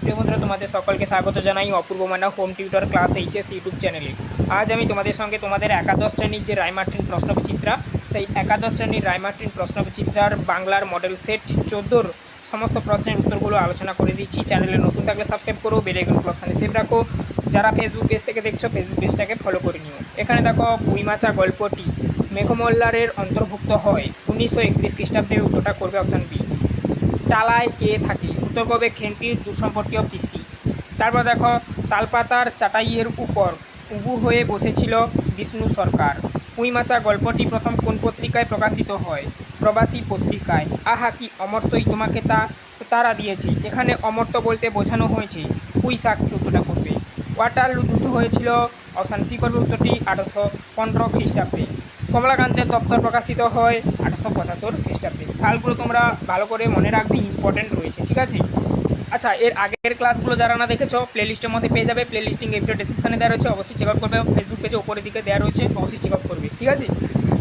প্রিয় বন্ধুরা, তোমাদের সকলকে স্বাগত জানাই Apurba Manna home tutor class HS YouTube চ্যানেলে। আজ আমি তোমাদের সঙ্গে তোমাদের একাদশ শ্রেণীর যে রায়মার্টিন প্রশ্নবিচিত্রা, সেই একাদশ শ্রেণীর রায়মার্টিন প্রশ্নবিচিত্রার বাংলার মডেল সেট 14 সমস্ত প্রশ্নের উত্তরগুলো আলোচনা করে দিচ্ছি। চ্যানেলে নতুন থাকলে সাবস্ক্রাইব করো, বেল আইকন অপশানে সেভ রাখো। যারা ফেসবুক পেজ থেকে দেখছো, ফেসবুক পেজটাকে ফলো করে নিও। এখানে দেখো, পুঁইমাচা গল্পটি মেঘমল্লারের অন্তর্ভুক্ত হয়। 1931 খ্রিস্টাব্দে। উত্তরটা করবে অপশান বি। টালায় কে থাকে? উত্তর করবে খেন্তির দূরসম্পর্কীয় পিসি। তারপর দেখো, তালপাতার চাটাইয়ের উপর উবু হয়ে বসেছিল বিষ্ণু সরকার। পুঁইমাচা গল্পটি প্রথম কোন পত্রিকায় প্রকাশিত হয়? প্রবাসী পত্রিকায়। আহা কি অমর্ত্যই তোমাকে তারা দিয়েছে। এখানে অমর্ত্য বলতে বোঝানো হয়েছে পুঁইশাক। উত্তরটা করবে। ওয়াটারলু যুদ্ধ হয়েছিল অপশান সি করবে উত্তরটি 1815 খ্রিস্টাব্দে। কমলাকান্তের দপ্তর প্রকাশিত হয় 1875 খ্রিস্টাব্দে। সালগুলো তোমরা ভালো করে মনে রাখবে, ইম্পর্টেন্ট রয়েছে, ঠিক আছে। আচ্ছা, এর আগের ক্লাসগুলো যারা না দেখেছো প্লেলিস্টের মধ্যে পেয়ে যাবে। প্লেলিস্টিং এই ভিডিও ডেসক্রিপশনে দেওয়া রয়েছে, অবশ্যই চেক আউট করবে। ফেসবুক পেজে উপরের দিকে দেওয়া রয়েছে, অবশ্যই চেক আউট করবে, ঠিক আছে।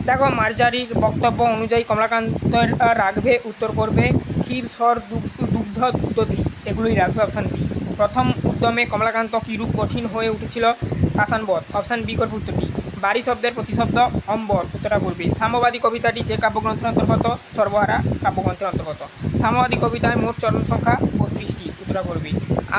দেখো, মার্জারির বক্তব্য অনুযায়ী কমলাকান্তের রাখবে। উত্তর করবে ক্ষীর স্বর দুগ্ধ দুগ্ধধি, এগুলোই রাখবে অপশান বি। প্রথম উদ্যমে কমলাকান্ত কিরূপ কঠিন হয়ে উঠেছিল? পাষাণবধ। অপশান বি করবে উত্তরটি। বাড়ি শব্দের প্রতিশব্দ অম্বর। উত্তরটা করবে। সাম্যবাদী কবিতাটি যে কাব্যগ্রন্থের অন্তর্গত? সর্বহারা কাব্যগ্রন্থের অন্তর্গত। সাম্যবাদী কবিতায় মোট চরণ সংখ্যা 32টি। উত্তরটা করবে।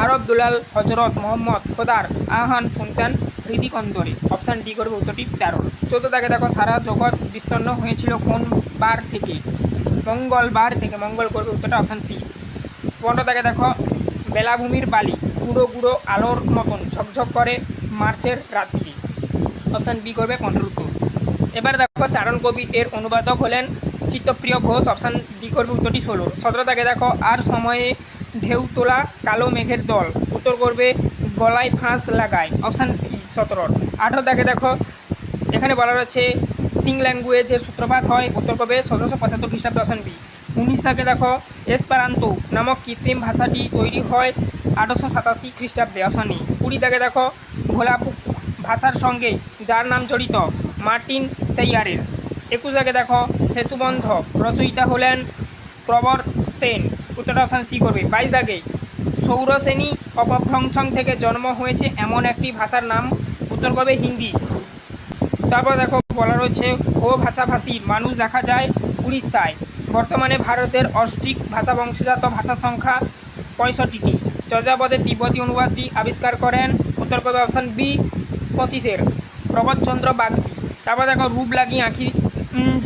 আরব দুলাল হজরত মোহাম্মদ খোদার আহ্বান শুনতেন হৃদিকন্দরে। অপশান ডি করবে উত্তরটি 13। 14 দাগে দেখো, সারা জগৎ বিচ্ছন্ন হয়েছিল কোন বার থেকে? মঙ্গলবার থেকে। মঙ্গল করবে উত্তরটা অপশান সি। 15 দাগে দেখো, বেলাভূমির বালি গুঁড়ো গুঁড়ো আলোর মতন ঝকঝক করে মার্চের রাত্রি। অপশান বি করবে 15 উত্তর। এবার দেখো, চারণ কবি এর অনুবাদক হলেন চিত্তপ্রিয় ঘোষ। অপশান ডি করবে উত্তরটি 16। 17 দাগে দেখো, আর সময়ে ঢেউ তোলা কালো মেঘের দল। উত্তর করবে গলায় ফাঁস লাগায়। Option C 17। 18 দাগে দেখো, এখানে বলা রয়েছে সিং ল্যাঙ্গুয়েজের সূত্রপাত হয়। উত্তর করবে 1775 খ্রিস্টাব্দে। Option B. 19 দাগে দেখো, এসপারান্তো নামক কৃত্রিম ভাষাটি তৈরি হয় 1887 খ্রিস্টাব্দে। Option E. 20 দাগে দেখো, ভোলা ভাষার সঙ্গে যার নাম জড়িত? মার্টিন সেইয়ারের। 21 দাগে দেখো, সেতুবন্ধ রচয়িতা হলেন প্রবর সেন। উত্তরটা অপশান সি করবে। 22 দাগে, সৌরসেনী অপভ্রংশং থেকে জন্ম হয়েছে এমন একটি ভাষার নাম। উত্তর করবে হিন্দি। তারপর দেখো, বলা রয়েছে ও ভাষাভাষীর মানুষ দেখা যায় উড়িষ্যায়। বর্তমানে ভারতের অস্ট্রিক ভাষা বংশজাত ভাষা সংখ্যা 65টি। চর্যাপদের তিব্বতী অনুবাদটি আবিষ্কার করেন। উত্তর করবে অপশান বি 25-এর প্রবোধচন্দ্র বাগচি। তারপর দেখো, রূপ লাগি আঁখি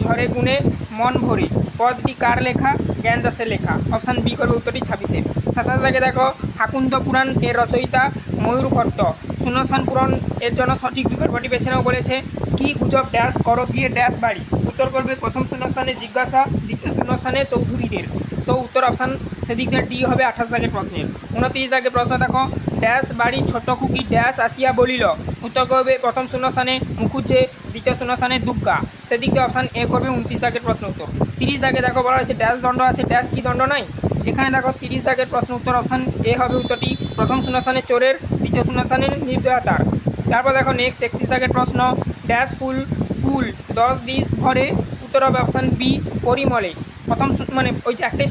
ঝরে গুণে মন ভরে পদটি কার লেখা? জ্ঞানদাসের লেখা। অপশান বি করবে উত্তরটি 26-এর। 27 থেকে দেখো, হাকুন্দ পুরাণ এর রচয়িতা ময়ূর ভট্ট। শূন্যস্থান পূরণ এর জন্য সঠিক বিকল্পটি বেছে নাও বলেছে। কি গুজব ড্যাশ করো গিয়ে ড্যাশ বাড়ি। উত্তর করবে প্রথম শূন্যস্থানে জিজ্ঞাসা, দ্বিতীয় শূন্যস্থানে চৌধুরীদের। তো উত্তর অপশান সেদিক দিয়ে ডি হবে 28 দাগের প্রশ্নের। 29 দাগের প্রশ্ন দেখো, ড্যাশ বাড়ি ছোট খুকি ড্যাশ আসিয়া বলিল। উত্তর করবে প্রথম শূন্যস্থানে মুখুজ্জে, দ্বিতীয় শূন্যস্থানে দুর্গা। সেদিক দিয়ে অপশান এ করবে 29 দাগের প্রশ্ন উত্তর। 30 দাগে দেখো, বলা হয়েছে ড্যাশ দণ্ড আছে, ড্যাশ কি দণ্ড নাই? এখানে দেখো 30 দাগের প্রশ্ন উত্তর অপশান এ হবে উত্তরটি। প্রথম শূন্যস্থানে চোরের, দ্বিতীয় শূন্যস্থানে নির্দয়তার। তারপর দেখো নেক্সট 31 দাগের প্রশ্ন, ড্যাশ ফুল ফুল 10 দিস ভরে। উত্তর হবে অপশান বি পরিমলে। প্রথম মানে ওই যে একটাই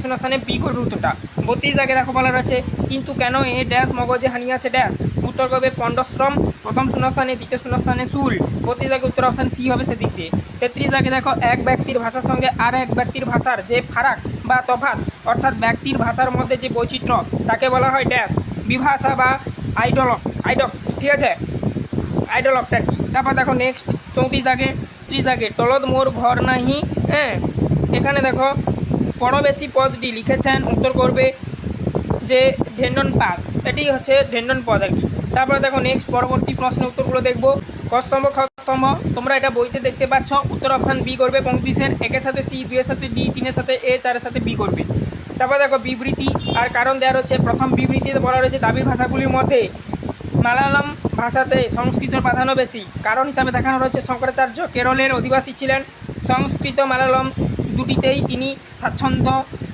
শূন্যস্থানে বি করবে উত্তরটা। 32 দাগে দেখো, বলা রয়েছে কিন্তু কেন এ ড্যাশ মগজে হানিয়াছে ড্যাশ। উত্তর করবে পণ্ডশ্রম। প্রথম শূন্যস্থানে, দ্বিতীয় শূন্যস্থানে শুল। 32 দাগে উত্তর অপশান সি হবে সেদিক দিয়ে। 33 দাগে দেখো, এক ব্যক্তির ভাষার সঙ্গে আর এক ব্যক্তির ভাষার যে ফারাক বা তফাৎ, অর্থাৎ ব্যক্তির ভাষার মধ্যে যে বৈচিত্র্য, তাকে বলা হয় ড্যাশ বিভাষা বা আইডলক। ঠিক আছে, আইডলকটা কি? তারপর দেখো নেক্সট 34 দাগে, 30 দাগে, টলদ মোর ঘর নাহি। হ্যাঁ, এখানে দেখো পরবেশী পদটি লিখেছেন। উত্তর করবে যে ঢেন্ডন পাক, এটি হচ্ছে ঢেন্ডন পদ আর কি। তারপরে দেখো নেক্সট পরবর্তী প্রশ্নের উত্তরগুলো দেখবো। কস্তম্ভ খস্তম্ভ তোমরা এটা বইতে দেখতে পাচ্ছ। উত্তর অপশান বি করবে 35-এর। 1-এর সাথে সি, 2-এর সাথে ডি, 3-এর সাথে এ, 4-এর সাথে বি করবে। তারপর দেখো বিবৃতি আর কারণ দেওয়া রয়েছে। প্রথম বিবৃতিতে বলা রয়েছে দাবির ভাষাগুলির মধ্যে মালায়ালাম ভাষাতে সংস্কৃতের প্রাধান্য বেশি। কারণ হিসাবে দেখানো রয়েছে শঙ্করাচার্য কেরলের অধিবাসী ছিলেন। সংস্কৃত মালায়ালাম দুটিতেই তিনি স্বাচ্ছন্দ্য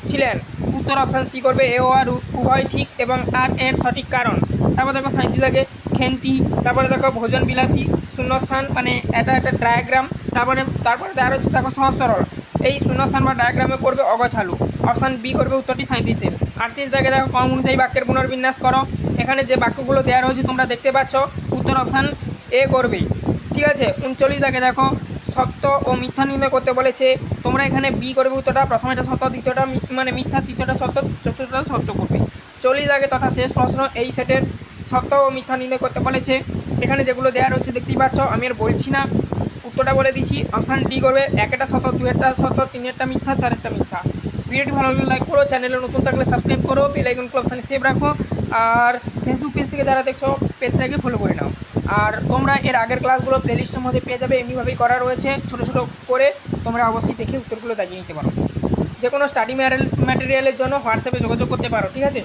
ছিলেন। উত্তর অপশান সি করবে এ ও আর উভয় ঠিক এবং আর এর সঠিক কারণ। তারপর দেখো 37 দাগে খেন্তি। তারপরে দেখো ভোজন বিলাসী শূন্যস্থান, মানে এটা একটা ডায়াগ্রাম। তারপরে দেওয়া রয়েছে দেখো সহজ সরল। এই শূন্যস্থান বা ডায়াগ্রামে করবে অগোছালো। অপশান বি করবে উত্তরটি 37-এর। 38 দাগে দেখো ক্রম অনুযায়ী বাক্যের পুনর্বিন্যাস করো। এখানে যে বাক্যগুলো দেওয়া রয়েছে তোমরা দেখতে পাচ্ছ, উত্তর অপশান এ করবে। ঠিক আছে। 39 দাগে দেখো সত্য ও মিথ্যা নির্ণয় করতে বলেছে, তোমরা এখানে বি করবে উত্তরটা। প্রথমেটা সত্য, দ্বিতীয়টা মানে মিথ্যা, তৃতীয়টা সত্য, চতুর্থটা সত্য করবে। 40 দাগে তথা শেষ প্রশ্ন, এই সেটের সত্য ও মিথ্যা নির্ণয় করতে বলেছে। এখানে যেগুলো দেওয়া রয়েছে দেখতেই পাচ্ছ, আমি আর বলছি না, উত্তরটা বলে দিচ্ছি। অপশান ডি করবে, একটা সত্য, দুয়েরটা সত্য, তিনেরটা মিথ্যা, চারেরটা মিথ্যা। ভিডিওটি ভালো লাগলে লাইক করো, চ্যানেলে নতুন থাকলে সাবস্ক্রাইব করো, বেল আইকনকে অপশানে সেভ রাখো, আর ফেসবুক পেজ থেকে যারা দেখছো পেজটাকে ফলো করে নাও। আর তোমরা এর আগের ক্লাসগুলো প্লেলিস্টের মধ্যে পেয়ে যাবে, এমনিভাবেই করা রয়েছে ছোটো ছোটো করে, তোমরা অবশ্যই দেখে উত্তরগুলো দাগিয়ে নিতে পারো। যে কোনো স্টাডি ম্যাটেরিয়ালের জন্য হোয়াটসঅ্যাপে যোগাযোগ করতে পারো। ঠিক আছে।